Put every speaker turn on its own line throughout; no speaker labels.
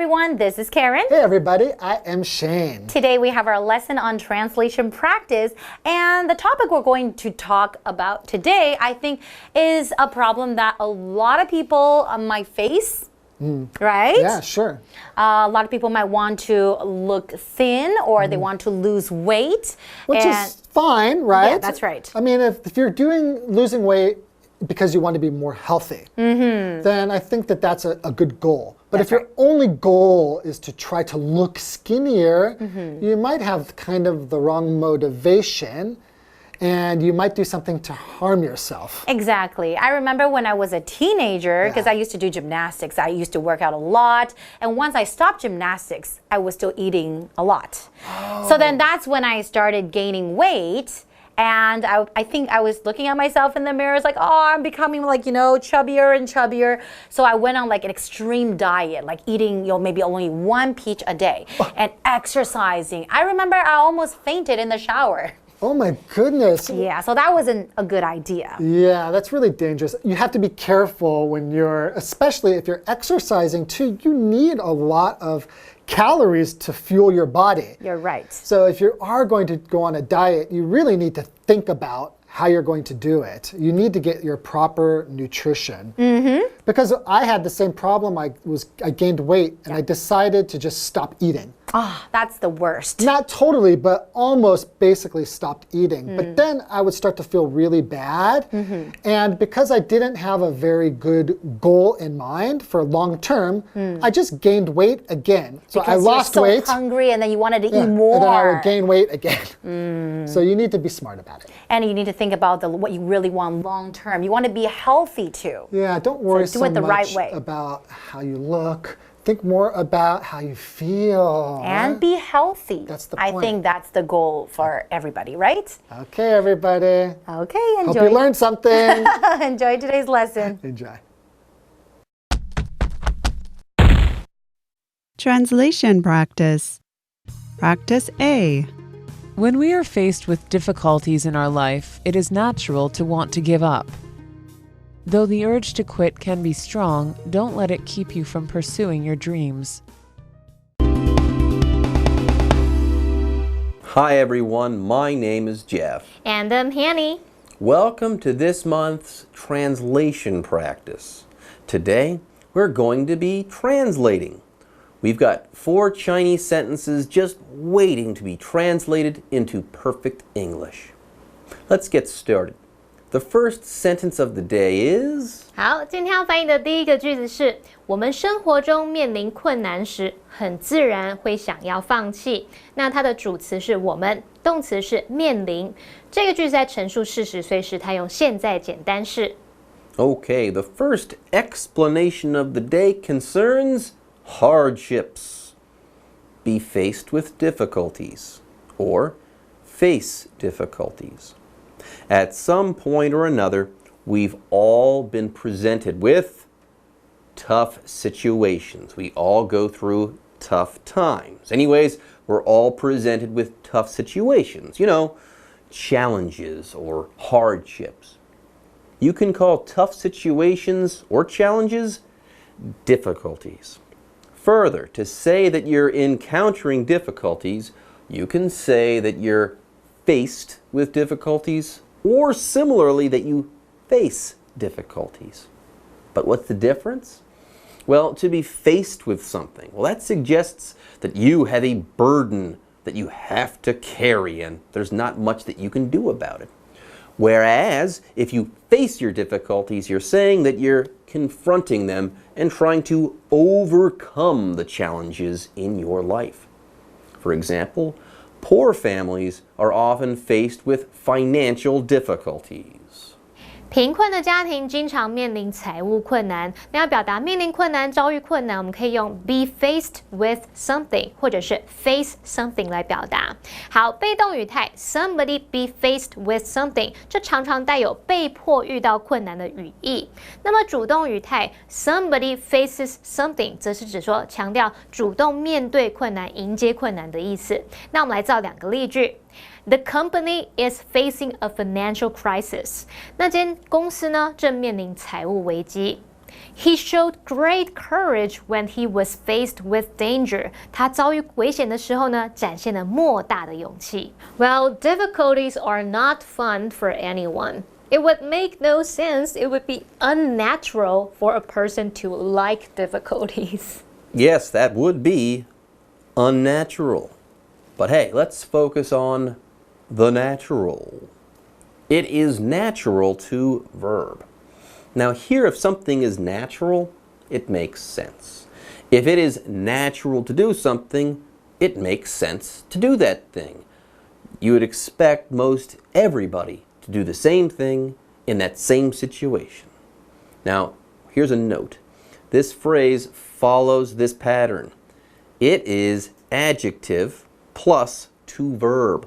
everyone, this is Karen.
Hey everybody, I am Shane.
Today we have our lesson on translation practice, and the topic we're going to talk about today, I think, is a problem that a lot of people might face. Right?
Yeah, sure.
A lot of people might want to look thin or they want to lose weight.
Which is fine, right?
Yeah, that's right.
I mean, if you're losing weight because you want to be more healthy, then I think that that's a good goal. But if your only goal is to try to look skinnier, you might have kind of the wrong motivation. And you might do something to harm yourself.
Exactly. I remember when I was a teenager, because I used to do gymnastics, I used to work out a lot. And once I stopped gymnastics, I was still eating a lot. So then that's when I started gaining weight. And I think I was looking at myself in the mirror, it's like, oh, I'm becoming like, chubbier and chubbier. So I went on like an extreme diet, like eating, maybe only one peach a day and exercising. I remember I almost fainted in the shower.
Oh my goodness.
Yeah, so that wasn't a good idea.
Yeah, that's really dangerous. You have to be careful when especially if you're exercising too, you need a lot of calories to fuel your body.
You're right.
So if you are going to go on a diet, you really need to think about how you're going to do it. You need to get your proper nutrition. Because I had the same problem. I gained weight and I decided to just stop eating.
That's the worst.
Not totally, but almost basically stopped eating. But then I would start to feel really bad. And because I didn't have a very good goal in mind for long term, I just gained weight again. So
because
I lost
you're so
weight.
Hungry, and then you wanted to eat more.
And then I would gain weight again. So you need to be smart about it.
And you need to think about what you really want long term. You want to be healthy too.
Yeah, don't worry
so do it the right way.
About how you look. Think more about how you feel.
And be healthy.
That's the point.
I think that's the goal for everybody, right?
Okay, everybody.
Okay, enjoy.
Hope you learned something.
Enjoy today's lesson.
Enjoy.
Translation practice. Practice A.
When we are faced with difficulties in our life, it is natural to want to give up. Though the urge to quit can be strong, don't let it keep you from pursuing your dreams.
Hi everyone, my name is Jeff.
And I'm Hanny.
Welcome to this month's translation practice. Today, we're going to be translating. We've got 4 Chinese sentences just waiting to be translated into perfect English. Let's get started. The first sentence of the day is...
好，今天要翻译的第一个句子是我们生活中面临困难时，很自然会想要放弃。那它的主词是我们，动词是面临。这个句子在陈述事实，所以是它用现在简单式。
Okay, the first explanation of the day concerns hardships. Be faced with difficulties, or face difficulties. At some point or another, we've all been presented with tough situations. We all go through tough times. Anyways, we're all presented with tough situations. Challenges or hardships. You can call tough situations or challenges difficulties. Further, to say that you're encountering difficulties, you can say that you're faced with difficulties, or similarly that you face difficulties. But what's the difference? Well, to be faced with something, that suggests that you have a burden that you have to carry and there's not much that you can do about it. Whereas, if you face your difficulties, you're saying that you're confronting them and trying to overcome the challenges in your life. For example, poor families are often faced with financial difficulties.
贫困的家庭经常面临财务困难。那要表达面临困难、遭遇困难，我们可以用 be faced with something 或者是 face something 来表达。好，被动语态 somebody be faced with something， 这常常带有被迫遇到困难的语义。那么主动语态 somebody faces something， 则是指说强调主动面对困难、迎接困难的意思。那我们来造2个例句。The company is facing a financial crisis. 那间公司呢正面临财务危机。He showed great courage when he was faced with danger. 他遭遇危险的时候呢，展现了莫大的勇气。Well, difficulties are not fun for anyone. It would make no sense. It would be unnatural for a person to like difficulties.
Yes, that would be unnatural. But hey, let's focus on the natural. It is natural to verb. Now here, if something is natural, it makes sense. If it is natural to do something, it makes sense to do that thing. You would expect most everybody to do the same thing in that same situation. Now, here's a note. This phrase follows this pattern. It is adjective plus to verb.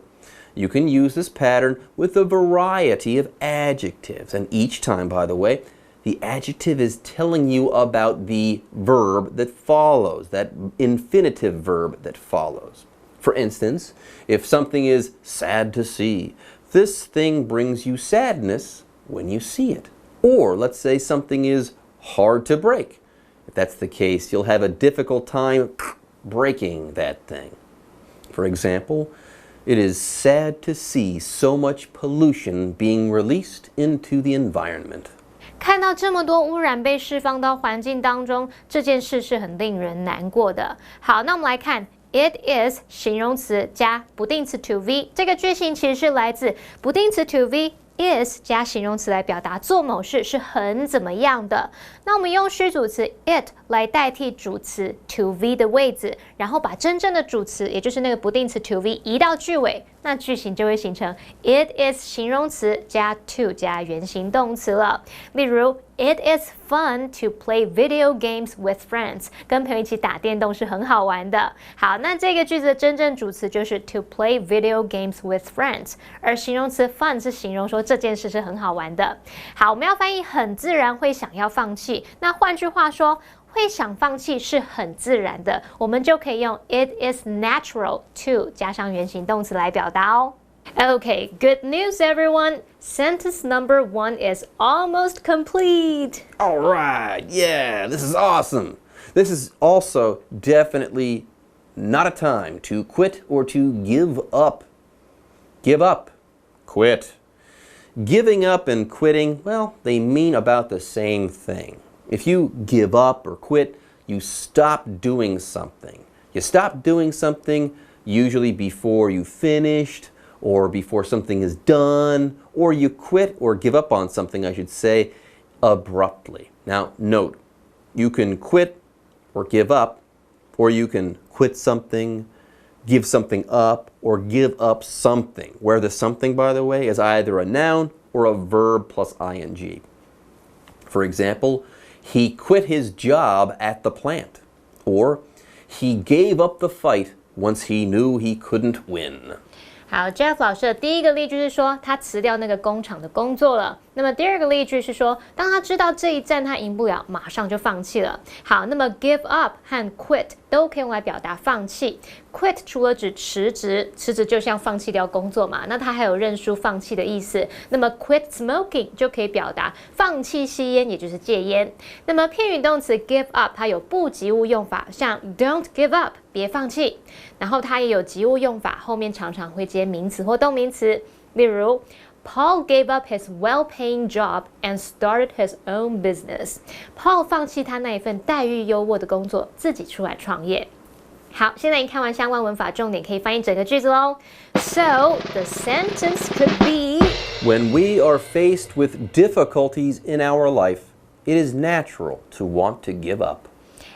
You can use this pattern with a variety of adjectives. And each time, by the way, the adjective is telling you about the verb that follows, that infinitive verb that follows. For instance, if something is sad to see, this thing brings you sadness when you see it. Or let's say something is hard to break. If that's the case, you'll have a difficult time breaking that thing. For example, it is sad to see so much pollution being released into the environment.
看到这么多污染被释放到环境当中，这件事是很令人难过的。好，那我们来看 it is 形容词加不定词 to be， 这个句型其实是来自不定词 to be is 加形容词来表达做某事是很怎么样的。那我们用虚主词 it 来代替主词 to be 的位置，然后把真正的主词，也就是那个不定词 to be 移到句尾，那句型就会形成 it is 形容词加 to 加原形动词了。例如 It is fun to play video games with friends. 跟朋友一起打电动是很好玩的。好，那这个句子的真正主词就是 to play video games with friends， 而形容词 fun 是形容说这件事是很好玩的。好，我们要翻译很自然会想要放弃。那换句话说，会想放弃是很自然的，我们就可以用 it is natural to 加上原形动词来表达哦。Okay, good news everyone. Sentence number 1 is almost complete.
All right, yeah, this is awesome. This is also definitely not a time to quit or to give up. Give up, quit. Giving up and quitting, well, they mean about the same thing. If you give up or quit, you stop doing something. You stop doing something usually before you finished, or before something is done, or you quit or give up on something, I should say, abruptly. Now, note, you can quit or give up, or you can quit something, give something up, or give up something, where the something, by the way, is either a noun or a verb plus ing. For example, he quit his job at the plant, or he gave up the fight once he knew he couldn't win.
好 ，Jeff 老师的第一个例句是说他辞掉那个工厂的工作了。那么第二个例句是说，当他知道这一战他赢不了，马上就放弃了。好，那么 give up 和 quit 都可以用来表达放弃。quit 除了指辞职，辞职就像放弃掉工作嘛，那它还有认输放弃的意思。那么 quit smoking 就可以表达放弃吸烟，也就是戒烟。那么片语动词 give up 它有不及物用法，像 don't give up 别放弃，然后它也有及物用法，后面常常会接名词或动名词，例如。Paul gave up his well-paying job and started his own business. Paul 放弃他那一份待遇优渥的工作，自己出来创业。好，现在已经看完相关文法重点，可以翻译整个句子喽。So the sentence could be:
When we are faced with difficulties in our life, it is natural to want to give up.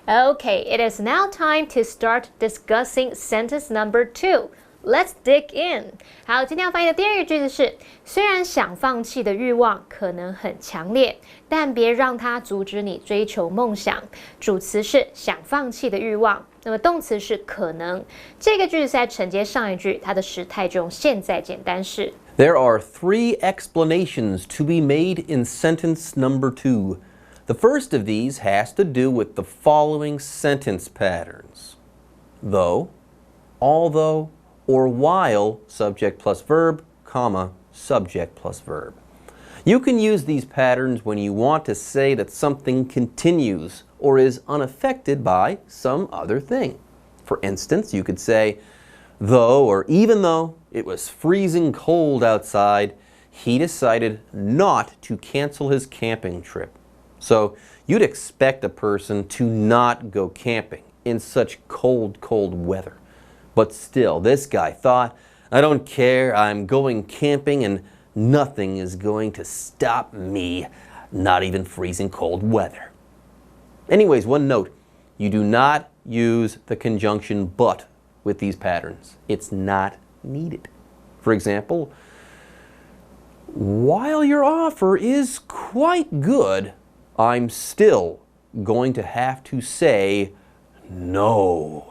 Okay, it is now time to start discussing sentence number 2. Let's dig in. 好，今天要翻译的第二个句子是：虽然想放弃的欲望可能很强烈，但别让它阻止你追求梦想。主词是想放弃的欲望，那么动词是可能。这个句子是在承接上一句，它的时态就用现在简单式。
There are 3 explanations to be made in sentence number 2. The first of these has to do with the following sentence patterns: though, although, or while subject plus verb, comma, subject plus verb. You can use these patterns when you want to say that something continues or is unaffected by some other thing. For instance, you could say, though or even though it was freezing cold outside, he decided not to cancel his camping trip. So you'd expect a person to not go camping in such cold, cold weather. But still, this guy thought, I don't care, I'm going camping and nothing is going to stop me, not even freezing cold weather. Anyways, one note, you do not use the conjunction but with these patterns. It's not needed. For example, while your offer is quite good, I'm still going to have to say no.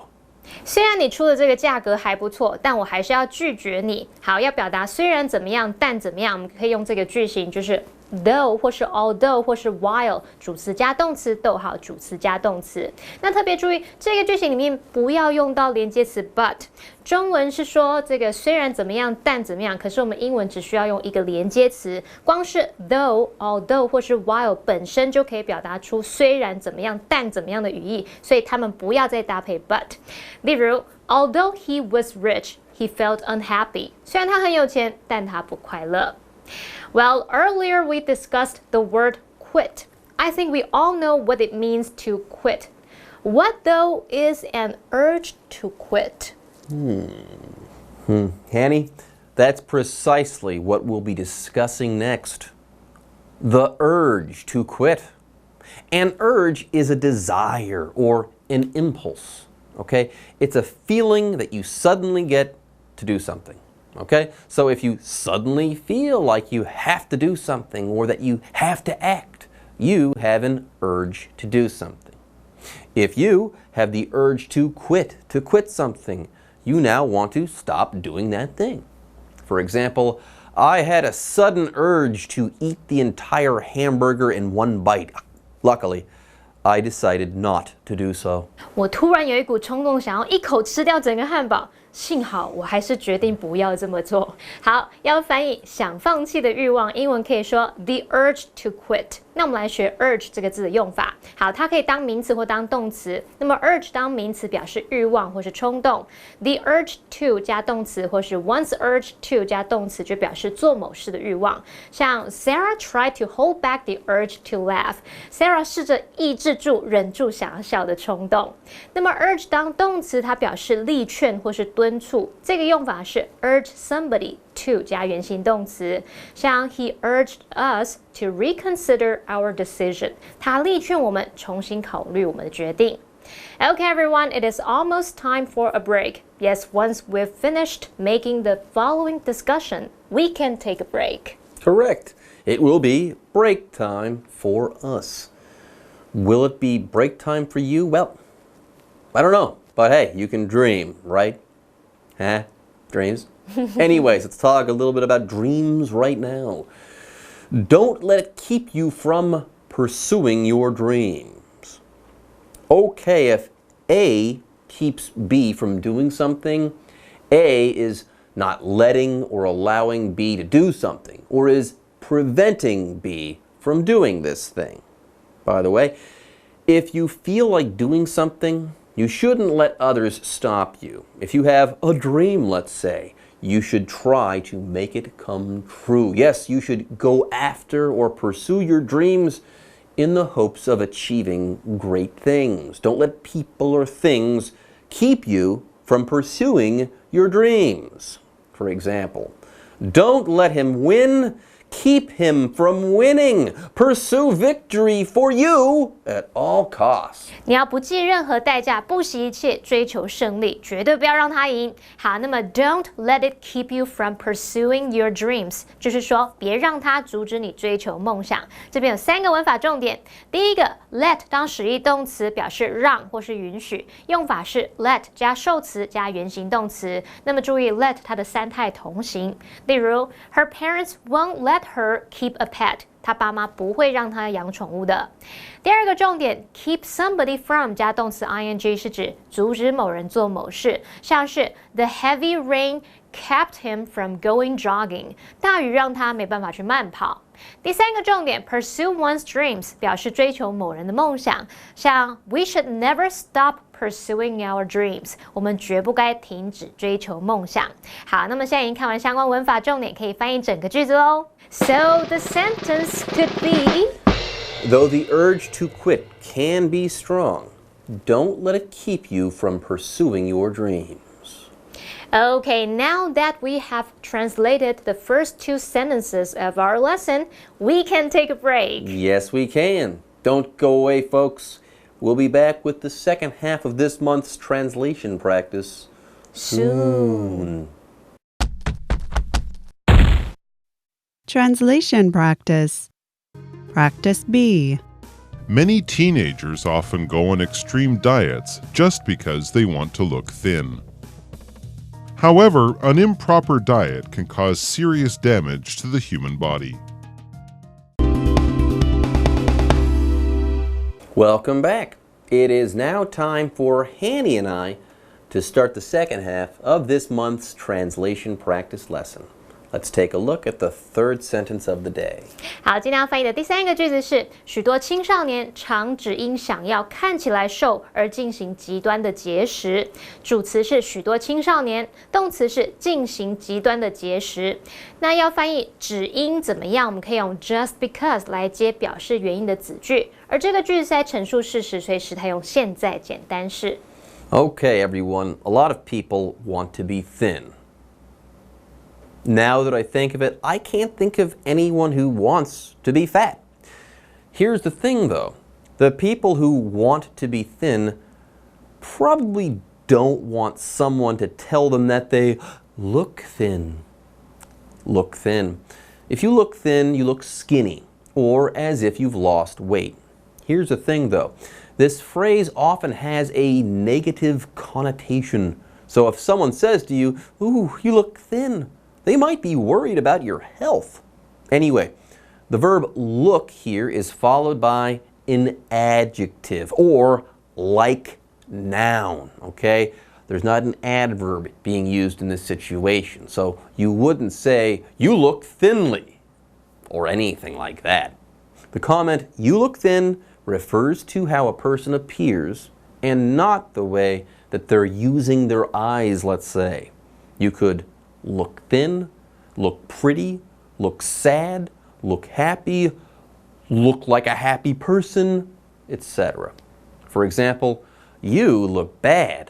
虽然你出的这个价格还不错，但我还是要拒绝你。好，要表达虽然怎么样，但怎么样，我们可以用这个句型，就是 though 或是 although 或是 while 主词加动词，逗号主词加动词。那特别注意，这个句型里面不要用到连接词 but。中文是说这个虽然怎么样，但怎么样，可是我们英文只需要用一个连接词，光是 though、although 或是 while 本身就可以表达出虽然怎么样，但怎么样的语义，所以他们不要再搭配 but。例如 ，although he was rich, he felt unhappy。虽然他很有钱，但他不快乐。Well, earlier we discussed the word quit. I think we all know what it means to quit. What though is an urge to quit?
Hanny, that's precisely what we'll be discussing next. The urge to quit. An urge is a desire or an impulse, okay? It's a feeling that you suddenly get to do something, okay? So if you suddenly feel like you have to do something or that you have to act, you have an urge to do something. If you have the urge to quit something, you now want to stop doing that thing. For example, I had a sudden urge to eat the entire hamburger in one bite. Luckily, I decided not to do so.
我突然有一股冲动，想要一口吃掉整个汉堡。幸好我还是决定不要这么做。好，要翻译想放弃的欲望，英文可以说 the urge to quit。那我们来学 urge 这个字的用法。好，它可以当名词或当动词。那么 urge 当名词表示欲望或是冲动 ，the urge to 加动词或是 one's urge to 加动词就表示做某事的欲望。像 Sarah tried to hold back the urge to laugh。Sarah 试着抑制住、忍住想要笑的冲动。那么 urge 当动词，它表示力劝或是敦促，这个用法是 urge somebody to 加原形动词，像 He urged us to reconsider our decision， 他力劝我们重新考虑我们的决定。Okay, everyone, it is almost time for a break. Yes, once we've finished making the following discussion, we can take a break.
Correct. It will be break time for us. Will it be break time for you? Well, I don't know. But hey, you can dream, right? Huh? Dreams? Anyways, let's talk a little bit about dreams right now. Don't let it keep you from pursuing your dreams. Okay, if A keeps B from doing something, A is not letting or allowing B to do something, or is preventing B from doing this thing. By the way, if you feel like doing something, you shouldn't let others stop you. If you have a dream, let's say, you should try to make it come true. Yes, you should go after or pursue your dreams in the hopes of achieving great things. Don't let people or things keep you from pursuing your dreams. For example, don't let him win. Keep him from winning. Pursue victory for you at all costs.
你要不计任何代价，不惜一切追求胜利，绝对不要让他赢。好，那么 don't let it keep you from pursuing your dreams， 就是说别让它阻止你追求梦想。这边有3个文法重点。第一个 let 当实义动词表示让或是允许，用法是 let 加受词加原形动词。那么注意 let 它的3态同形。例如 her parents won't let her keep a pet， 他爸妈不会让他养宠物的。第二个重点 keep somebody from 加动词 ing 是指阻止某人做某事，像是 the heavy rain kept him from going jogging， 大雨让他没办法去慢跑。第三个重点 ，pursue one's dreams 表示追求某人的梦想，像 We should never stop pursuing our dreams， 我们绝不该停止追求梦想。好，那么现在已经看完相关文法重点，可以翻译整个句子喽。So the sentence could be
Though the urge to quit can be strong, don't let it keep you from pursuing your dreams.
Okay, now that we have translated the first two sentences of our lesson, we can take a break.
Yes, we can. Don't go away, folks. We'll be back with the second half of this month's translation practice soon.
Translation practice. Practice B.
Many teenagers often go on extreme diets just because they want to look thin. However, an improper diet can cause serious damage to the human body.
Welcome back. It is now time for Hanny and I to start the second half of this month's translation practice lesson. Let's take a look at the third sentence of the day.
好，今天要翻译的第三个句子是：许多青少年常只因想要看起来瘦而进行极端的节食。主词是许多青少年，动词是进行极端的节食。那要翻译只因怎么样，我们可以用 just because 来接表示原因的子句，而这个句子是在陈述事实，所以时态用现在简单式。
Okay, everyone. A lot of people want to be thin. Now that I think of it, I can't think of anyone who wants to be fat. Here's the thing, though. The people who want to be thin probably don't want someone to tell them that they look thin. Look thin. If you look thin, you look skinny, or as if you've lost weight. Here's the thing, though. This phrase often has a negative connotation. So if someone says to you, "Ooh, you look thin," they might be worried about your health. Anyway, the verb look here is followed by an adjective or like noun, okay? There's not an adverb being used in this situation. So you wouldn't say, "You look thinly," or anything like that. The comment, "You look thin," refers to how a person appears and not the way that they're using their eyes, let's say. You could look thin, look pretty, look sad, look happy, look like a happy person, etc. For example, you look bad.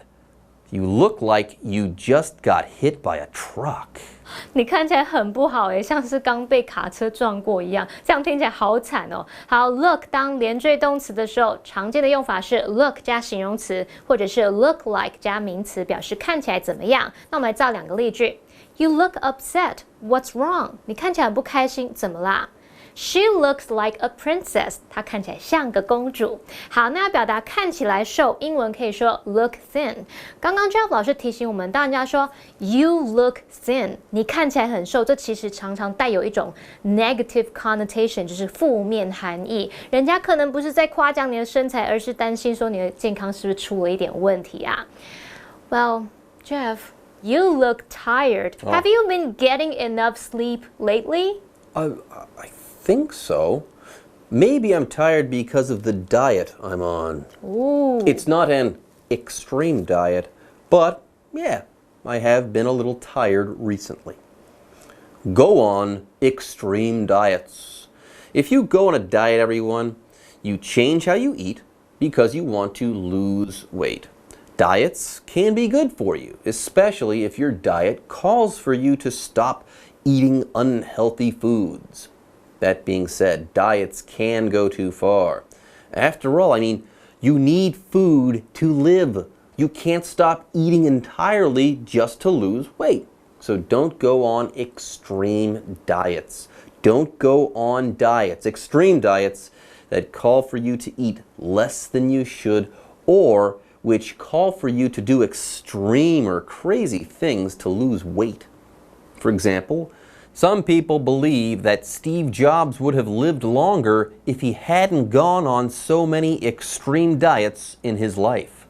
You look like you just got hit by a truck.
你看起来很不好诶，像是刚被卡车撞过一样，这样听起来好惨哦。好 ，look 当连缀动词的时候，常见的用法是 look 加形容词，或者是 look like 加名词，表示看起来怎么样。那我们来造两个例句。You look upset. What's wrong? 你看起来很不开心，怎么啦？She looks like a princess. 她看起来像个公主。好，那要表达看起来瘦，英文可以说 look thin。刚刚 Jeff 老师提醒我们，当人家说 you look thin， 你看起来很瘦，这其实常常带有一种 negative connotation， 就是负面含义。人家可能不是在夸奖你的身材，而是担心说你的健康是不是出了一点问题啊 ？Well, Jeff.You look tired. Have you been getting enough sleep lately?
I think so. Maybe I'm tired because of the diet I'm on.
Ooh.
It's not an extreme diet, but yeah, I have been a little tired recently. Go on extreme diets. If you go on a diet, everyone, you change how you eat because you want to lose weight. Diets can be good for you, especially if your diet calls for you to stop eating unhealthy foods. That being said, diets can go too far. After all, you need food to live. You can't stop eating entirely just to lose weight. So don't go on extreme diets. Don't go on diets, extreme diets, that call for you to eat less than you should or which call for you to do extreme or crazy things to lose weight. For example, some people believe that Steve Jobs would have lived longer if he hadn't gone on so many extreme diets in his life.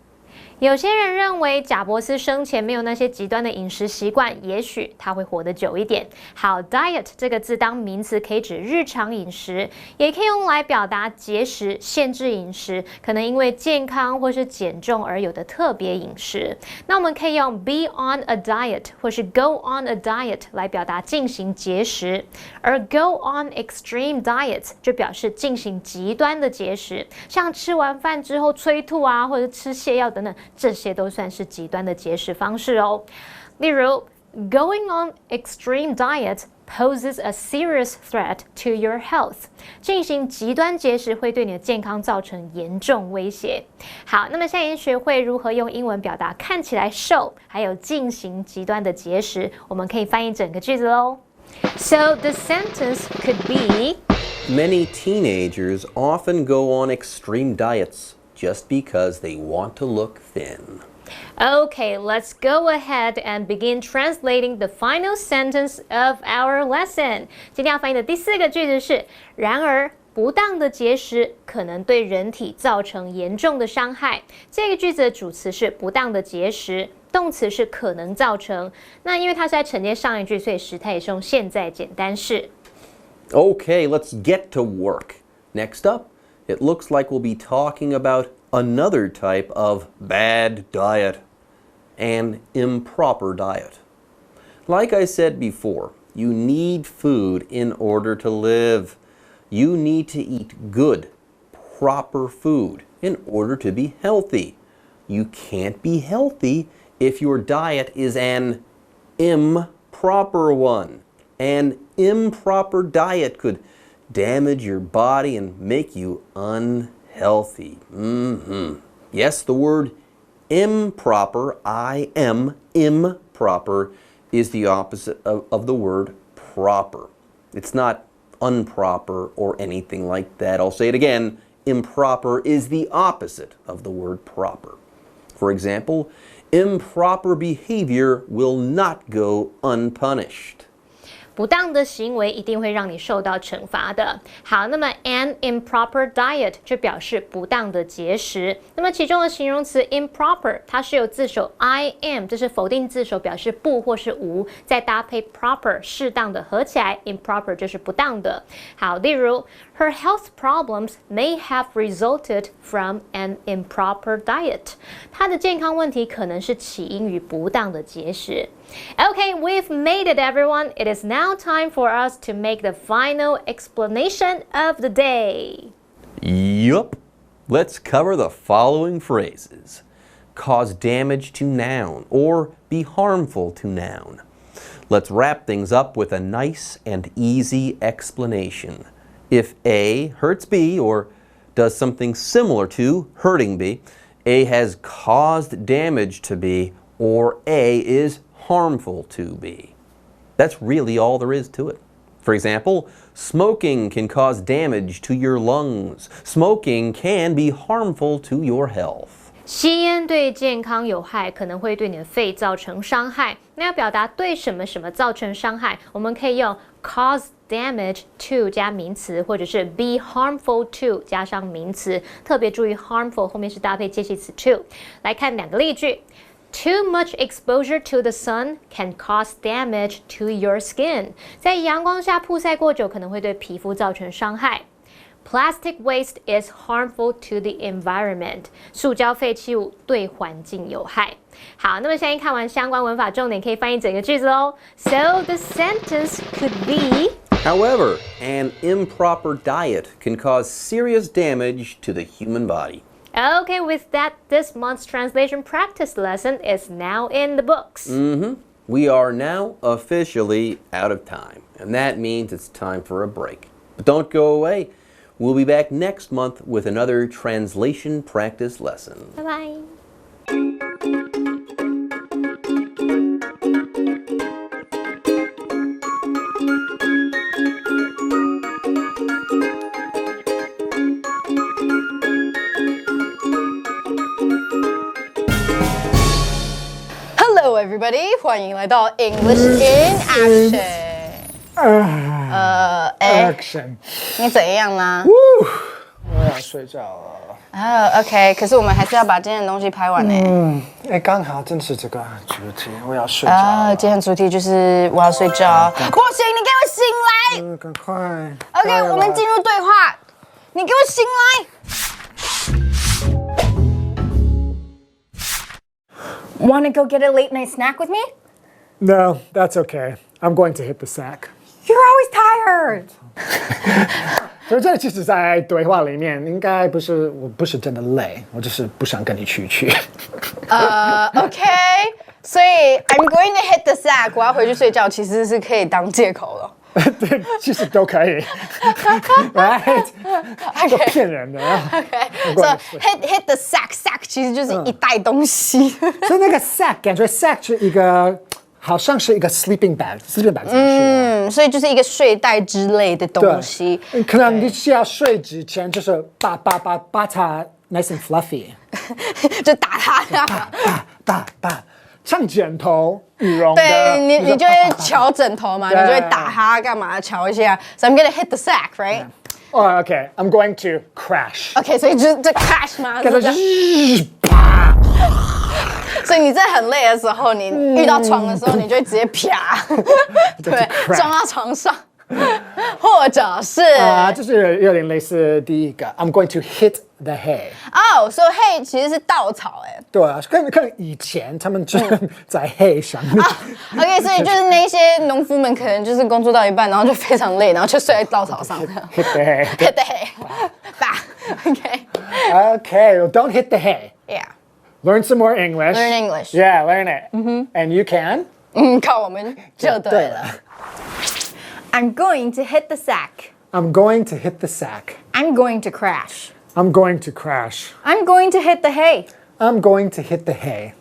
有些人认为贾伯斯生前没有那些极端的饮食习惯，也许他会活得久一点。好 ，diet 这个字当名词可以指日常饮食，也可以用来表达节食、限制饮食，可能因为健康或是减重而有的特别饮食。那我们可以用 be on a diet 或是 go on a diet 来表达进行节食，而 go on extreme diets 就表示进行极端的节食，像吃完饭之后催吐啊，或者吃泻药等等，这些都算是极端的节食方式哦。例如 ，going on extreme diet poses a serious threat to your health. 进行极端节食会对你的健康造成严重威胁。好，那么现在已经学会如何用英文表达看起来瘦，还有进行极端的节食，我们可以翻译整个句子喽。So the sentence could be
Many teenagers often go on extreme diets just because they want to look thin.
Okay, let's go ahead and begin translating the final sentence of our lesson. 今天要翻译的第4个句子是：然而，不当的节食可能对人体造成严重的伤害。这个句子的主词是不当的节食，动词是可能造成。那因为它是在承接上一句，所以时态也是用现在简单式。
Okay, let's get to work. Next up, it looks like we'll be talking about another type of bad diet, an improper diet. Like I said before, you need food in order to live. You need to eat good, proper food in order to be healthy. You can't be healthy if your diet is an improper one. An improper diet could damage your body and make you unhealthy. Yes, the word improper, improper, is the opposite of the word proper. It's not improper or anything like that. I'll say it again. Improper is the opposite of the word proper. For example, improper behavior will not go unpunished.
不当的行为一定会让你受到惩罚的。好，那么 an improper diet 就表示不当的节食。那么其中的形容词 improper， 它是由字首 I am， 这是否定字首，表示不或是无，再搭配 proper 适当的合起来 ，improper 就是不当的。好，例如 Her health problems may have resulted from an improper diet。她的健康问题可能是起因于不当的节食。Okay, we've made it, everyone. It is now time for us to make the final explanation of the day.
Yup. Let's cover the following phrases. Cause damage to noun or be harmful to noun. Let's wrap things up with a nice and easy explanation. If A hurts B or does something similar to hurting B, A has caused damage to B or A is harmful to B. That's really all there is to it. For example, smoking can cause damage to your lungs. Smoking can be harmful to your health.
吸烟对健康有害，可能会对你的肺造成伤害。那要表达对什么什么造成伤害，我们可以用 cause damage to 加名词，或者是 be harmful to 加上名词。特别注意 harmful 后面是搭配介系词 to。来看2个例句。Too much exposure to the sun can cause damage to your skin. 在阳光下曝晒过久，可能会对皮肤造成伤害。Plastic waste is harmful to the environment. 塑胶废弃物对环境有害。好，那么现在看完相关文法重点，可以翻译整个句子喽。So the sentence could be.
However, an improper diet can cause serious damage to the human body.
Okay, with that, this month's translation practice lesson is now in the books.
We are now officially out of time, and that means it's time for a break. But don't go away. We'll be back next month with another translation practice lesson.
Bye-bye.
Hello, everybody! 欢迎来到 English in Action.
Action.
你怎样啦？
我要睡觉了。
OK， 可是我们还是要把今天的东西拍完呢。
刚好正是这个主题，我要睡觉了。
今天主题就是我要睡觉。不行，你给我醒来！
赶快。
OK， 我们进入对话。你给我醒来！Wanna go get a late night snack with me?
No, that's okay. I'm going to hit the sack.
You're always tired.
所以这其实，在对话里面，应该不是我不是真的累，我就是不想跟你出去。
OK， 所以 I'm going to hit the sack， 我要回去睡觉，其实是可以当借口了。
对，其实都可以，right？ 都骗人的。
OK，so hit the sack 其实就是一袋东西。
所以那个 sack 感觉 sack 是一个。好像是一个 sleeping bag 怎么说？
所以就是一个睡袋之类的东西。
可能你需要睡之前就是把它 nice and fluffy，
就打它，
打，像枕头羽绒的。
对，你就会敲枕头嘛，你就会打它干嘛？敲一下。So I'm gonna hit the sack, right?
Oh, okay. I'm going to crash.
OK， 所以就是这 crash 吗？
啪。
所以你在很累的时候，你遇到床的时候，你就会直接啪，对，撞到床上，或者是
就是有点类似第一个 ，I'm going to hit the hay。
哦，所以 hay 其实是稻草，哎，
对啊，可能以前他们就在 hay 上面。
OK， 所以就是那些农夫们可能就是工作到一半，然后就非常累，然后就睡在稻草上。
Hit the hay.
Hit the hay. 吧 OK.
Okay, well, don't hit the hay.
Yeah.
Learn some more English.
Learn English.
Yeah, learn it. And you can.
靠我们就对了。I'm going to hit the sack.
I'm going to hit the sack.
I'm going to crash.
I'm going to crash.
I'm going to hit the hay.
I'm going to hit the hay.